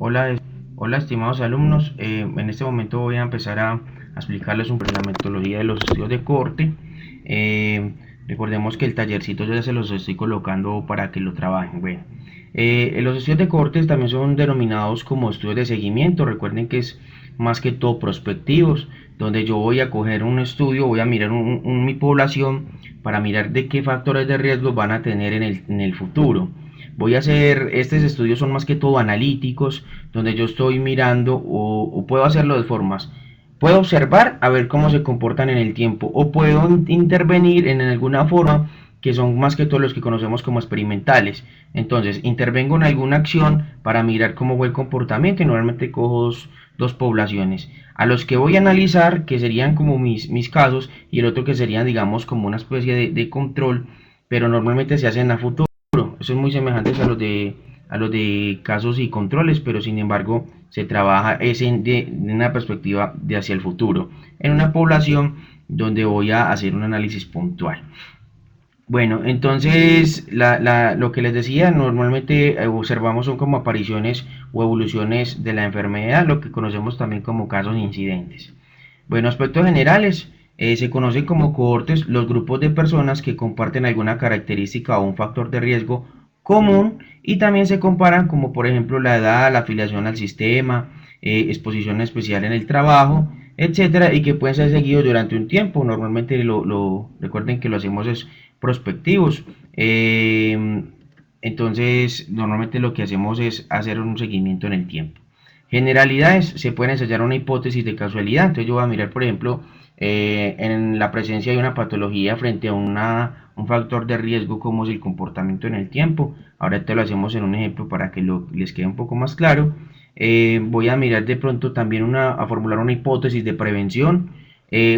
Hola estimados alumnos, en este momento voy a empezar a explicarles un poco la metodología de los estudios de corte. Eh, Recordemos que el tallercito ya se los estoy colocando para que lo trabajen. Bueno, los estudios de cortes también son denominados como estudios de seguimiento. Recuerden que es más que todo prospectivos, donde yo voy a coger un estudio, voy a mirar mi población para mirar de qué factores de riesgo van a tener en el futuro. Voy a hacer, estos estudios son más que todo analíticos, donde yo estoy mirando o puedo hacerlo de formas. Puedo observar a ver cómo se comportan en el tiempo o puedo intervenir en alguna forma que son más que todo los que conocemos como experimentales. Entonces, intervengo en alguna acción para mirar cómo fue el comportamiento y normalmente cojo dos poblaciones. A los que voy a analizar, que serían como mis casos, y el otro que serían, digamos, como una especie de control, pero normalmente se hacen a futuro. Son muy semejantes a los de casos y controles, pero sin embargo se trabaja de una perspectiva de hacia el futuro, en una población donde voy a hacer un análisis puntual. Bueno, entonces lo que les decía, normalmente observamos son como apariciones o evoluciones de la enfermedad, lo que conocemos también como casos incidentes. Bueno, aspectos generales, se conocen como cohortes los grupos de personas que comparten alguna característica o un factor de riesgo común y también se comparan como por ejemplo la edad, la afiliación al sistema, exposición especial en el trabajo, etcétera, y que pueden ser seguidos durante un tiempo. Normalmente recuerden que lo hacemos es prospectivos. Entonces, normalmente lo que hacemos es hacer un seguimiento en el tiempo. Generalidades, se puede ensayar una hipótesis de casualidad. Entonces yo voy a mirar, por ejemplo, en la presencia de una patología frente a un factor de riesgo como es el comportamiento en el tiempo. Ahora te lo hacemos en un ejemplo para que les quede un poco más claro. Voy a mirar de pronto también a formular una hipótesis de prevención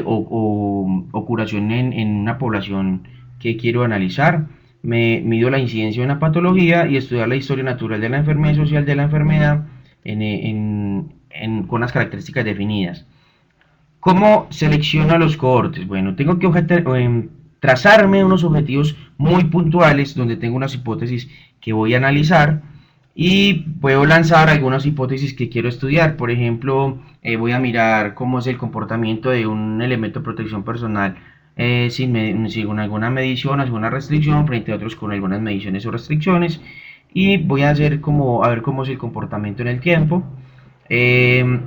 o curación en una población que quiero analizar. Me mido la incidencia de una patología y estudiar la historia natural de la enfermedad y social de la enfermedad con unas características definidas. ¿Cómo selecciono los cohortes? Bueno, tengo que trazarme unos objetivos muy puntuales donde tengo unas hipótesis que voy a analizar y puedo lanzar algunas hipótesis que quiero estudiar. Por ejemplo, voy a mirar cómo es el comportamiento de un elemento de protección personal sin alguna medición, alguna restricción, frente a otros con algunas mediciones o restricciones. Y voy a hacer como a ver cómo es el comportamiento en el tiempo. Eh,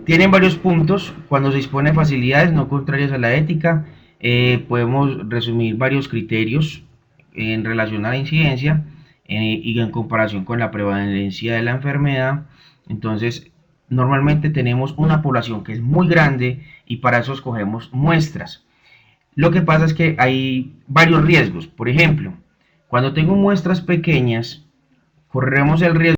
Tienen varios puntos cuando se dispone de facilidades no contrarias a la ética. Podemos resumir varios criterios en relación a la incidencia y en comparación con la prevalencia de la enfermedad. Entonces, normalmente tenemos una población que es muy grande y para eso escogemos muestras. Lo que pasa es que hay varios riesgos. Por ejemplo, cuando tengo muestras pequeñas, corremos el riesgo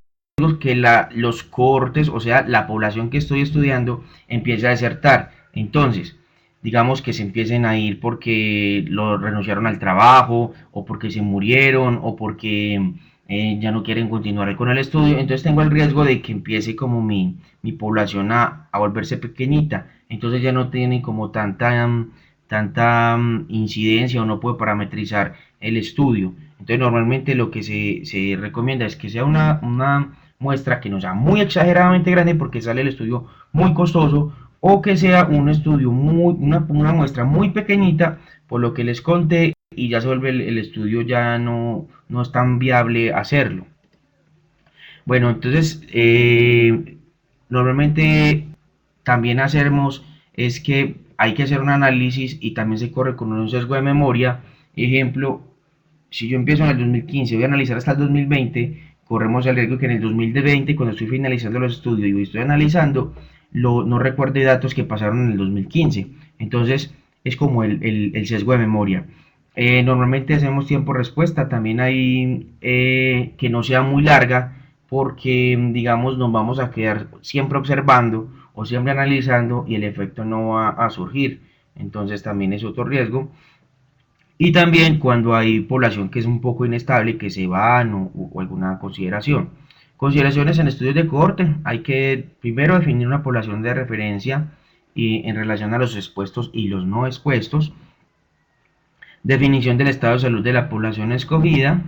que los cohortes, o sea, la población que estoy estudiando, empiece a desertar. Entonces, digamos que se empiecen a ir porque lo renunciaron al trabajo, o porque se murieron, o porque ya no quieren continuar con el estudio. Entonces tengo el riesgo de que empiece como mi población a volverse pequeñita. Entonces ya no tienen como tanta incidencia o no puedo parametrizar el estudio. Entonces normalmente lo que se recomienda es que sea una muestra que no sea muy exageradamente grande porque sale el estudio muy costoso o que sea un estudio una muestra muy pequeñita por lo que les conté y ya se vuelve el estudio ya no es tan viable hacerlo. Bueno, entonces normalmente también hacemos es que hay que hacer un análisis y también se corre con un sesgo de memoria. Ejemplo, si yo empiezo en el 2015 voy a analizar hasta el 2020, corremos el riesgo que en el 2020, cuando estoy finalizando los estudios y estoy analizando, no recuerde datos que pasaron en el 2015. Entonces es como el sesgo de memoria. Normalmente hacemos tiempo respuesta, también hay que no sea muy larga porque digamos nos vamos a quedar siempre observando o siempre analizando y el efecto no va a surgir. Entonces también es otro riesgo. Y también cuando hay población que es un poco inestable, que se van o alguna consideración. Consideraciones en estudios de cohorte. Hay que primero definir una población de referencia y en relación a los expuestos y los no expuestos. Definición del estado de salud de la población escogida.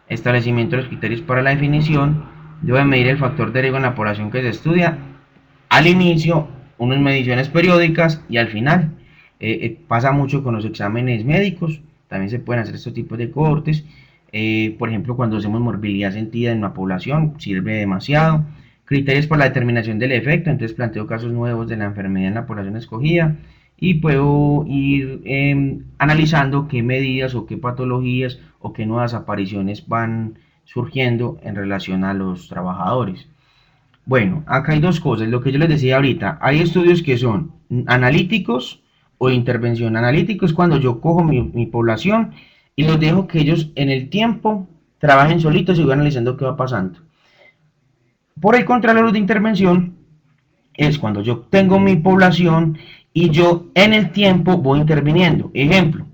Establecimiento de los criterios para la definición. Debo medir el factor de riesgo en la población que se estudia. Al inicio, unas mediciones periódicas y al final. Pasa mucho con los exámenes médicos, también se pueden hacer estos tipos de cortes. Por ejemplo, cuando hacemos morbilidad sentida en una población, sirve demasiado. Criterios para la determinación del efecto, entonces planteo casos nuevos de la enfermedad en la población escogida y puedo ir analizando qué medidas o qué patologías o qué nuevas apariciones van surgiendo en relación a los trabajadores. Bueno, acá hay dos cosas, lo que yo les decía ahorita, hay estudios que son analíticos o de intervención. Analítico es cuando yo cojo mi población y los dejo que ellos en el tiempo trabajen solitos y voy analizando qué va pasando. Por el contrario, los de intervención es cuando yo tengo mi población y yo en el tiempo voy interviniendo. Ejemplo,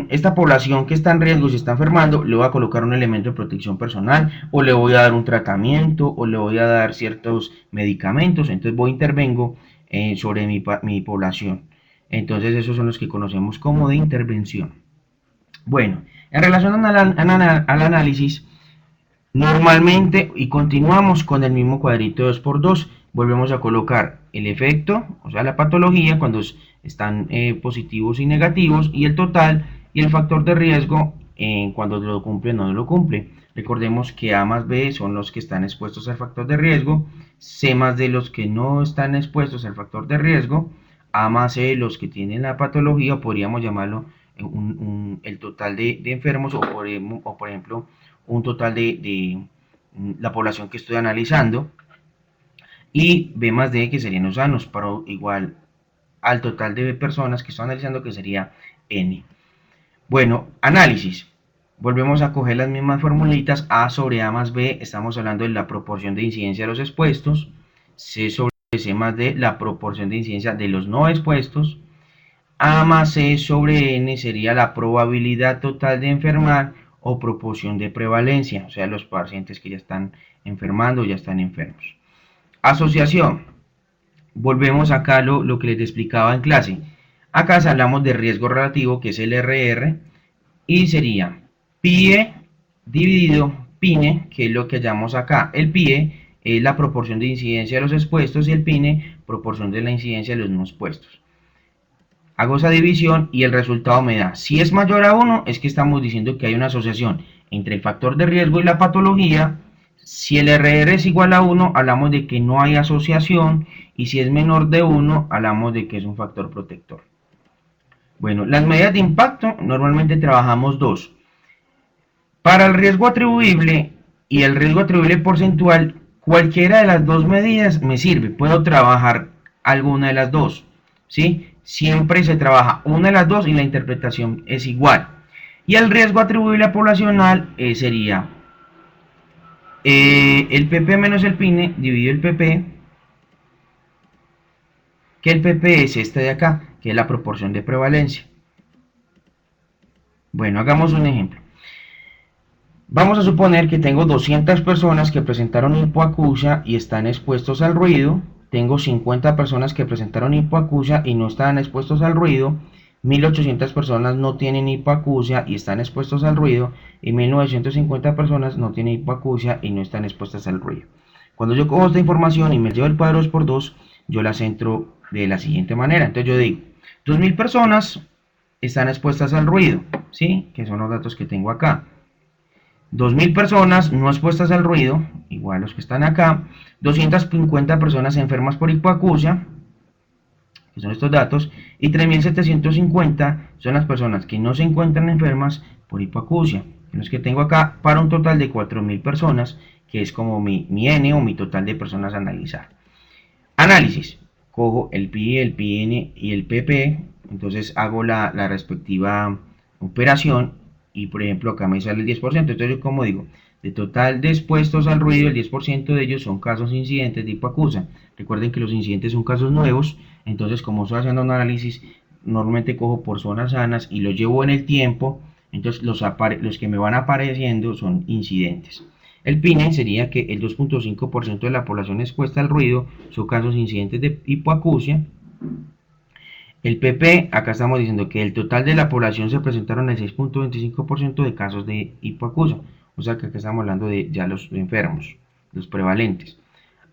esta población que está en riesgo, si está enfermando, le voy a colocar un elemento de protección personal, o le voy a dar un tratamiento, o le voy a dar ciertos medicamentos, entonces voy intervengo sobre mi población. Entonces esos son los que conocemos como de intervención. Bueno, en relación al análisis, normalmente, y continuamos con el mismo cuadrito 2x2, volvemos a colocar el efecto, o sea, la patología, cuando están positivos y negativos, y el total, y el factor de riesgo, cuando lo cumple o no lo cumple. Recordemos que A más B son los que están expuestos al factor de riesgo, C más D los que no están expuestos al factor de riesgo, A más C los que tienen la patología, o podríamos llamarlo el total de enfermos, o por ejemplo, un total de la población que estoy analizando, y B más D que serían los sanos, para igual al total de personas que estoy analizando, que sería N. Bueno, análisis. Volvemos a coger las mismas formulitas. A sobre A más B, estamos hablando de la proporción de incidencia de los expuestos. C sobre C más D, la proporción de incidencia de los no expuestos. A más C sobre N sería la probabilidad total de enfermar o proporción de prevalencia, o sea, los pacientes que ya están enfermando o ya están enfermos. Asociación. Volvemos acá a lo que les explicaba en clase. Acá hablamos de riesgo relativo, que es el RR, y sería PIE dividido PINE, que es lo que hallamos acá. El PIE es la proporción de incidencia de los expuestos y el PINE proporción de la incidencia de los no expuestos. Hago esa división y el resultado me da, si es mayor a 1, es que estamos diciendo que hay una asociación entre el factor de riesgo y la patología. Si el RR es igual a 1, hablamos de que no hay asociación, y si es menor de 1, hablamos de que es un factor protector. Bueno, las medidas de impacto normalmente trabajamos dos. Para el riesgo atribuible y el riesgo atribuible porcentual, cualquiera de las dos medidas me sirve. Puedo trabajar alguna de las dos, ¿sí? Siempre se trabaja una de las dos y la interpretación es igual. Y el riesgo atribuible a poblacional sería el PP menos el PINE dividido el PP, que el PP es este de acá, que es la proporción de prevalencia. Bueno, hagamos un ejemplo. Vamos a suponer que tengo 200 personas que presentaron hipoacusia y están expuestos al ruido. Tengo 50 personas que presentaron hipoacusia y no están expuestos al ruido. 1800 personas no tienen hipoacusia y están expuestos al ruido. Y 1950 personas no tienen hipoacusia y no están expuestas al ruido. Cuando yo cojo esta información y me llevo el cuadro 2x2, yo la centro de la siguiente manera. Entonces yo digo, 2000 personas están expuestas al ruido, ¿sí? Que son los datos que tengo acá. 2000 personas no expuestas al ruido, igual los que están acá. 250 personas enfermas por hipoacusia, que son estos datos. Y 3750 son las personas que no se encuentran enfermas por hipoacusia, los que tengo acá, para un total de 4000 personas, que es como mi N, o mi total de personas a analizar. Análisis. Cojo el PI, el PN y el PP. Entonces hago la respectiva operación. Y por ejemplo acá me sale el 10%. Entonces yo, como digo, de total de expuestos al ruido, el 10% de ellos son casos incidentes de hipoacusia. Recuerden que los incidentes son casos nuevos. Entonces, como estoy haciendo un análisis, normalmente cojo por zonas sanas y los llevo en el tiempo. Entonces los que me van apareciendo son incidentes. El PINE sería que el 2.5% de la población expuesta al ruido son casos incidentes de hipoacusia. El PP, acá estamos diciendo que el total de la población se presentaron el 6.25% de casos de hipoacusia. O sea que acá estamos hablando de ya los enfermos, los prevalentes.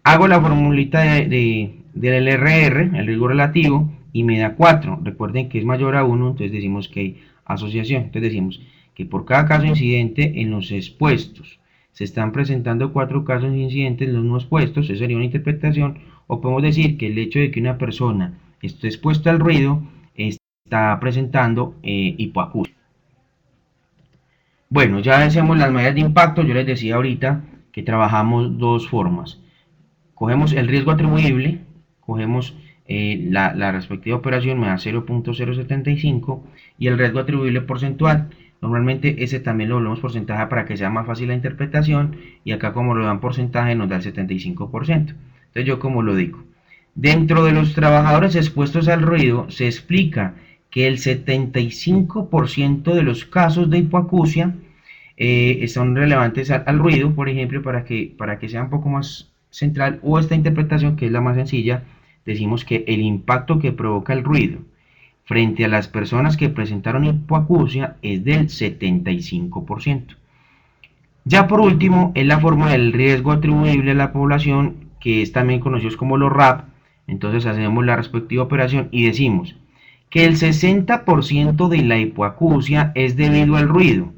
Hago la formulita del RR, el riesgo relativo, y me da 4. Recuerden que es mayor a 1, entonces decimos que hay asociación. Entonces decimos que por cada caso incidente en los expuestos se están presentando 4 casos incidentes en los no expuestos. Eso sería una interpretación. O podemos decir que el hecho de que una persona esté expuesta al ruido está presentando hipoacusia. Bueno, ya hacemos las medidas de impacto. Yo les decía ahorita que trabajamos dos formas. Cogemos el riesgo atribuible, cogemos la respectiva operación, me da 0.075, y el riesgo atribuible porcentual. Normalmente ese también lo volvemos porcentaje para que sea más fácil la interpretación, y acá como lo dan porcentaje nos da el 75%. Entonces yo como lo digo. Dentro de los trabajadores expuestos al ruido se explica que el 75% de los casos de hipoacusia son relevantes al ruido, por ejemplo, para que sea un poco más central, o esta interpretación que es la más sencilla, decimos que el impacto que provoca el ruido frente a las personas que presentaron hipoacusia es del 75%. Ya por último, es la forma del riesgo atribuible a la población, que es también conocido como los RAP. Entonces hacemos la respectiva operación y decimos que el 60% de la hipoacusia es debido al ruido.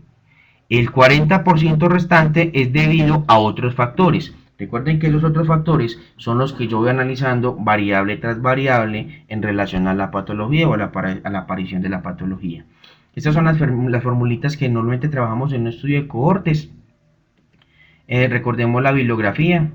El 40% restante es debido a otros factores. Recuerden que esos otros factores son los que yo voy analizando variable tras variable en relación a la patología o a la aparición de la patología. Estas son las formulitas que normalmente trabajamos en un estudio de cohortes. Recordemos la bibliografía.